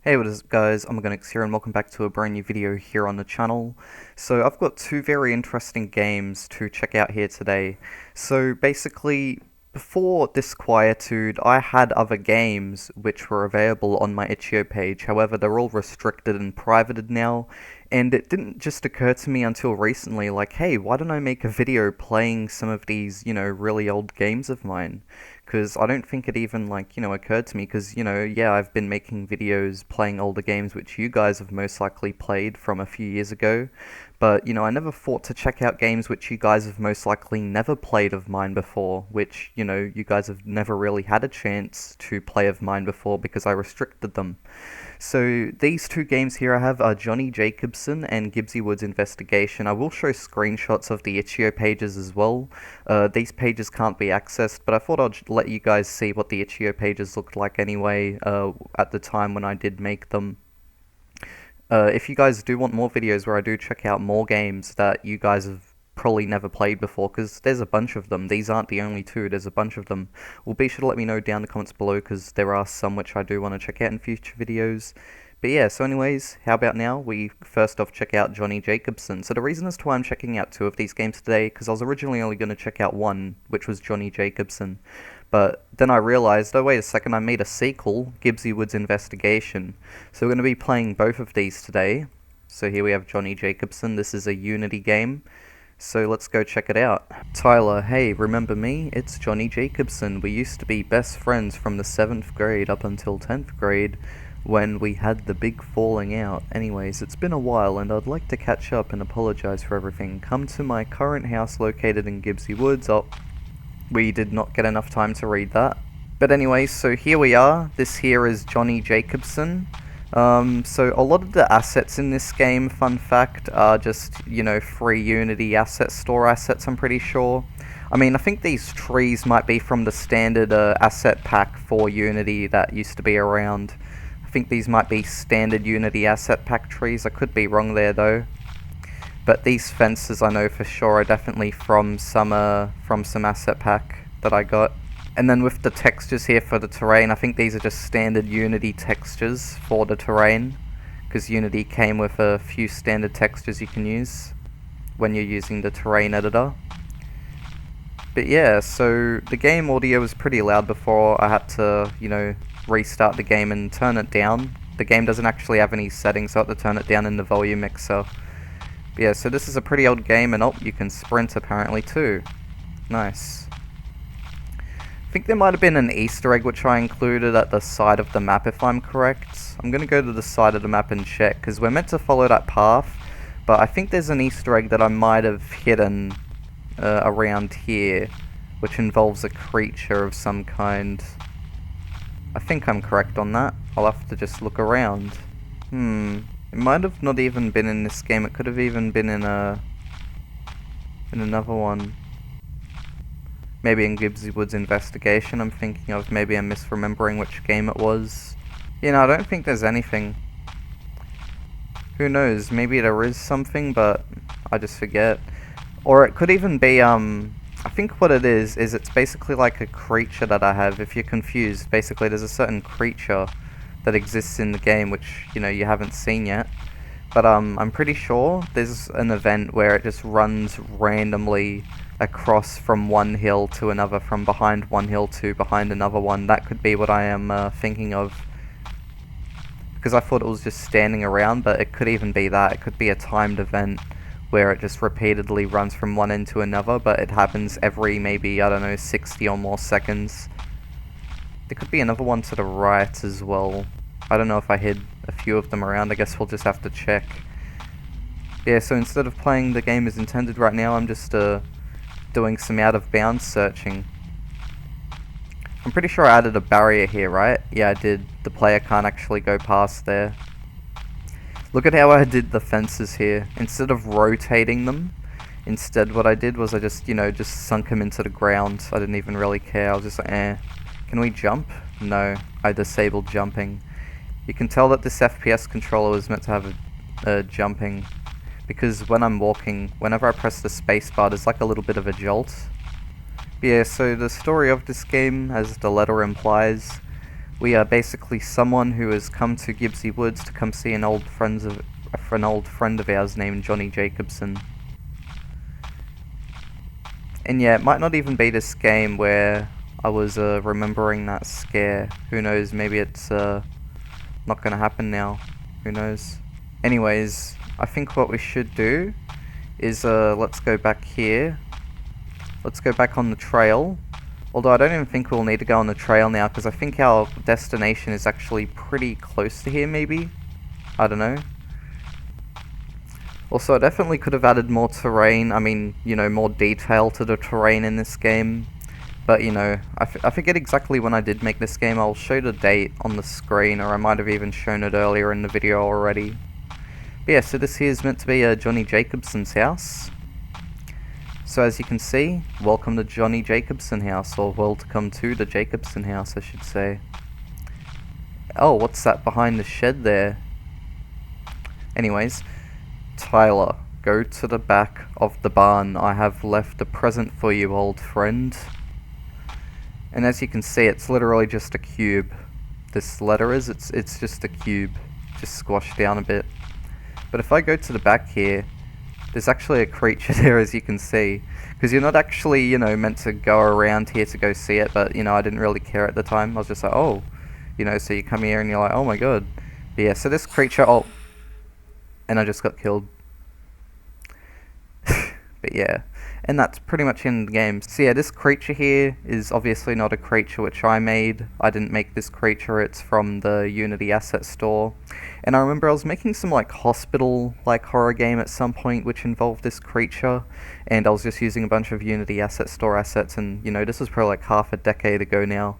Hey, what is up guys, Omogonix here and welcome back to a brand new video here on the channel. So I've got two very interesting games to check out here today. So basically, before Disquietude, I had other games which were available on my itch.io page, however they're all restricted and privated now, and it didn't just occur to me until recently, like, hey, why don't I make a video playing some of these, really old games of mine? Because I don't think it even, occurred to me, because, yeah, I've been making videos playing older games which you guys have most likely played from a few years ago, but, I never thought to check out games which you guys have most likely never played of mine before, which, you guys have never really had a chance to play of mine before because I restricted them. So these two games here I have are Johnny Jacobson and Gibbsy Wood's Investigation. I will show screenshots of the itch.io pages as well. These pages can't be accessed, but I thought I'd let you guys see what the itch.io pages looked like anyway at the time when I did make them. If you guys do want more videos where I do check out more games that you guys have probably never played before, because there's a bunch of them. These aren't the only two, there's a bunch of them. Well, be sure to let me know down in the comments below, because there are some which I do want to check out in future videos. But yeah, so anyways, how about now we first off check out Johnny Jacobson. So the reason as to why I'm checking out two of these games today, because I was originally only going to check out one, which was Johnny Jacobson. But then I realized, oh wait a second, I made a sequel, Gibbsy Wood's Investigation. So we're going to be playing both of these today. So here we have Johnny Jacobson, this is a Unity game. So let's go check it out. Tyler, hey, remember me? It's Johnny Jacobson. We used to be best friends from the 7th grade up until 10th grade when we had the big falling out. Anyways, it's been a while and I'd like to catch up and apologize for everything. Come to my current house located in Gibbsy Woods. Oh, we did not get enough time to read that. But anyway, so here we are. This here is Johnny Jacobson. So a lot of the assets in this game, fun fact, are just, free Unity asset store assets, I'm pretty sure. I mean, I think these trees might be from the standard asset pack for Unity that used to be around. I think these might be standard Unity asset pack trees. I could be wrong there, though. But these fences, I know for sure, are definitely from some asset pack that I got. And then with the textures here for the terrain, I think these are just standard Unity textures for the terrain, because Unity came with a few standard textures you can use when you're using the terrain editor. But yeah, so the game audio was pretty loud before. I had to, restart the game and turn it down. The game doesn't actually have any settings, so I had to turn it down in the volume mixer. But yeah, so this is a pretty old game, and oh, you can sprint apparently too. Nice. I think there might have been an Easter egg which I included at the side of the map if I'm correct. I'm going to go to the side of the map and check, because we're meant to follow that path, but I think there's an Easter egg that I might have hidden around here, which involves a creature of some kind. I think I'm correct on that. I'll have to just look around. It might have not even been in this game, it could have even been in another one. Maybe in Gibbsy Wood's Investigation I'm thinking of. Maybe I'm misremembering which game it was. I don't think there's anything. Who knows, maybe there is something, but I just forget. Or it could even be, I think what it is it's basically like a creature that I have. If you're confused, basically there's a certain creature that exists in the game which, you haven't seen yet. But I'm pretty sure there's an event where it just runs randomly across from one hill to another, from behind one hill to behind another one. That could be what I am thinking of. Because I thought it was just standing around, but it could even be that. It could be a timed event where it just repeatedly runs from one end to another, but it happens every maybe, I don't know, 60 or more seconds. There could be another one to the right as well. I don't know if I hid a few of them around. I guess we'll just have to check. Yeah, so instead of playing the game as intended right now, I'm just doing some out-of-bounds searching. I'm pretty sure I added a barrier here, right? Yeah, I did. The player can't actually go past there. Look at how I did the fences here. Instead of rotating them, instead what I did was I just, just sunk them into the ground. I didn't even really care. I was just like, eh. Can we jump? No, I disabled jumping. You can tell that this FPS controller was meant to have jumping, because when I'm walking, whenever I press the spacebar, there's like a little bit of a jolt. Yeah, so the story of this game, as the letter implies, We are basically someone who has come to Gibbsy Woods to come see an old friend of ours named Johnny Jacobson. And yeah, it might not even be this game where I was remembering that scare. Who knows, maybe it's not gonna happen now. Who knows? Anyways, I think what we should do is let's go back here. Let's go back on the trail. Although I don't even think we'll need to go on the trail now, because I think our destination is actually pretty close to here, maybe? I don't know. Also, I definitely could have added more terrain, I mean, you know, more detail to the terrain in this game. But, you know, I forget exactly when I did make this game. I'll show the date on the screen, or I might have even shown it earlier in the video already. But yeah, so this here is meant to be Johnny Jacobson's house. So as you can see, welcome to Johnny Jacobson house, or welcome to the Jacobson house, I should say. Oh, what's that behind the shed there? Anyways, Tyler, go to the back of the barn. I have left a present for you, old friend. And as you can see, it's literally just a cube. This letter is, it's just a cube, just squashed down a bit. But if I go to the back here, there's actually a creature there, as you can see. Because you're not actually, you know, meant to go around here to go see it, but, you know, I didn't really care at the time. I was just like, oh, you know, so you come here and you're like, oh my god. But yeah, so this creature, oh, and I just got killed. But yeah, and that's pretty much in the game. So yeah, this creature here is obviously not a creature which I made. I didn't make this creature, it's from the Unity asset store. And I remember I was making some like hospital like horror game at some point which involved this creature, and I was just using a bunch of Unity asset store assets, and you know, this was probably like half a decade ago now.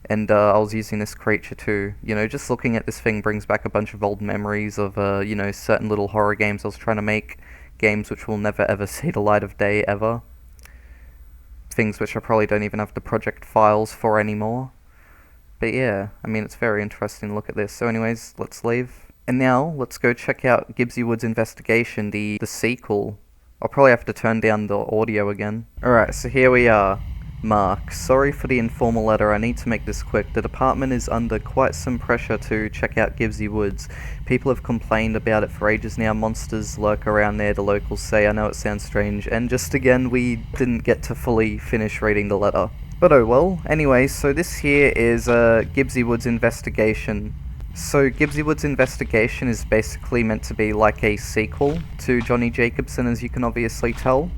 And I was using this creature too. You know, just looking at this thing brings back a bunch of old memories of, you know, certain little horror games I was trying to make. Games which will never ever see the light of day ever. Things which I probably don't even have the project files for anymore. But yeah, I mean, it's very interesting to look at this. So anyways, let's leave. And now, let's go check out Gibbsy Woods Investigation, the sequel. I'll probably have to turn down the audio again. Alright, so here we are. Mark, sorry for the informal letter, I need to make this quick. The department is under quite some pressure to check out Gibbsy Woods. People have complained about it for ages now, monsters lurk around there, the locals say. I know it sounds strange, and just again, we didn't get to fully finish reading the letter. But oh well. Anyway, so this here is Gibbsy Woods Investigation. So Gibbsy Woods Investigation is basically meant to be like a sequel to Johnny Jacobson, as you can obviously tell.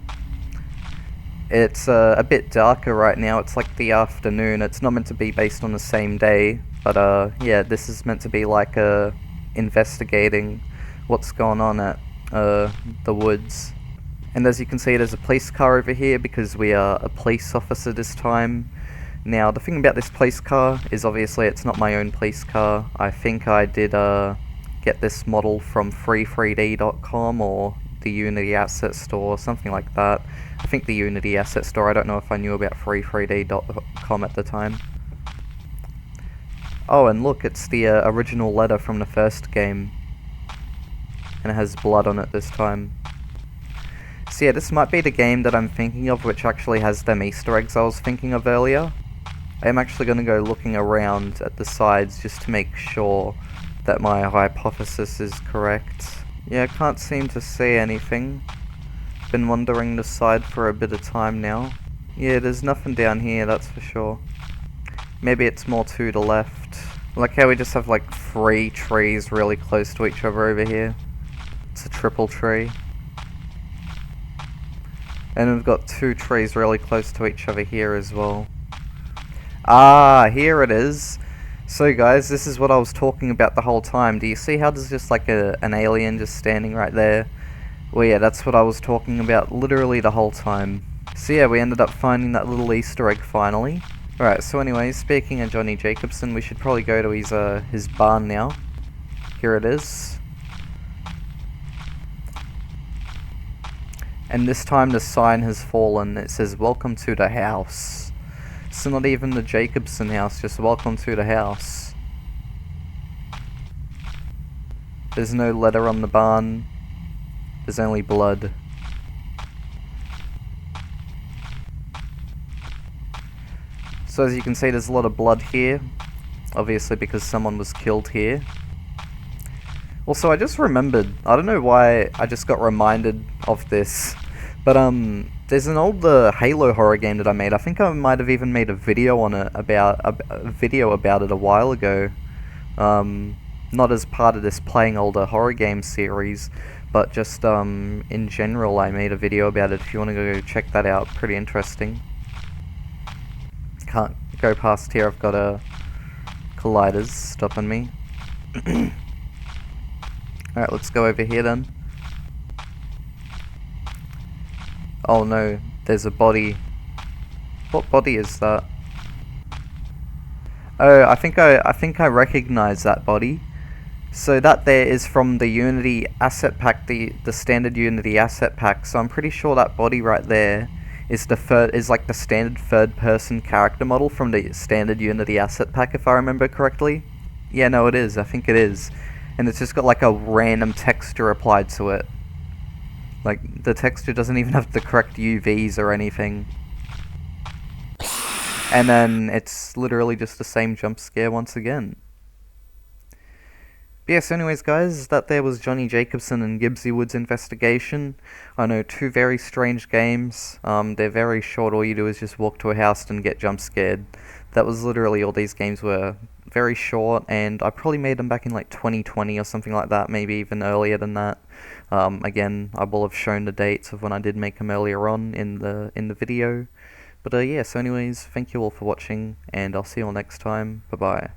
It's a bit darker right now, it's like the afternoon. It's not meant to be based on the same day, but yeah, this is meant to be like investigating what's going on at the woods. And as you can see, there's a police car over here because we are a police officer this time. Now, the thing about this police car is obviously it's not my own police car. I think I did get this model from free3d.com or the Unity asset store, something like that. I think the Unity asset store, I don't know if I knew about free3d.com at the time. Oh, and look, it's the original letter from the first game. And it has blood on it this time. So yeah, this might be the game that I'm thinking of, which actually has them Easter eggs I was thinking of earlier. I am actually going to go looking around at the sides just to make sure that my hypothesis is correct. Yeah, I can't seem to see anything. Been wandering the side for a bit of time now. Yeah, there's nothing down here, that's for sure. Maybe it's more to the left. Like how we just have like 3 trees really close to each other over here. It's a triple tree. And we've got 2 trees really close to each other here as well. Ah, here it is. So guys, this is what I was talking about the whole time. Do you see how there's just like an alien just standing right there? Well yeah, that's what I was talking about literally the whole time. So yeah, we ended up finding that little Easter egg finally. Alright, so anyway, speaking of Johnny Jacobson, we should probably go to his barn now. Here it is. And this time the sign has fallen. It says, "Welcome to the house." So not even the Jacobson house, just "Welcome to the house." There's no letter on the barn. There's only blood. So as you can see, there's a lot of blood here. obviously because someone was killed here. Also, I just remembered, I don't know why I just got reminded of this, but there's an old Halo horror game that I made. I think I might have even made a video on it, about a video about it a while ago. Not as part of this playing older horror game series, but just in general I made a video about it. If you want to go check that out, pretty interesting. Can't go past here, I've got colliders stopping me. Alright, let's go over here then. Oh no, there's a body. What body is that? Oh, I think I recognize that body. So that there is from the Unity asset pack, the standard Unity asset pack. So I'm pretty sure that body right there is like the standard third person character model from the standard Unity asset pack, if I remember correctly. Yeah, no, it is. I think it is. And it's just got like a random texture applied to it. Like, the texture doesn't even have the correct UVs or anything. And then it's literally just the same jump scare once again. But yes, anyways guys, that there was Johnny Jacobson and Gibbsy Wood's investigation. I know, two very strange games. They're very short, all you do is just walk to a house and get jump scared. That was literally all these games were. Very short, and I probably made them back in like 2020 or something like that, maybe even earlier than that. Again, I will have shown the dates of when I did make them earlier on in the video. But yeah, so anyways, thank you all for watching, and I'll see you all next time. Bye bye.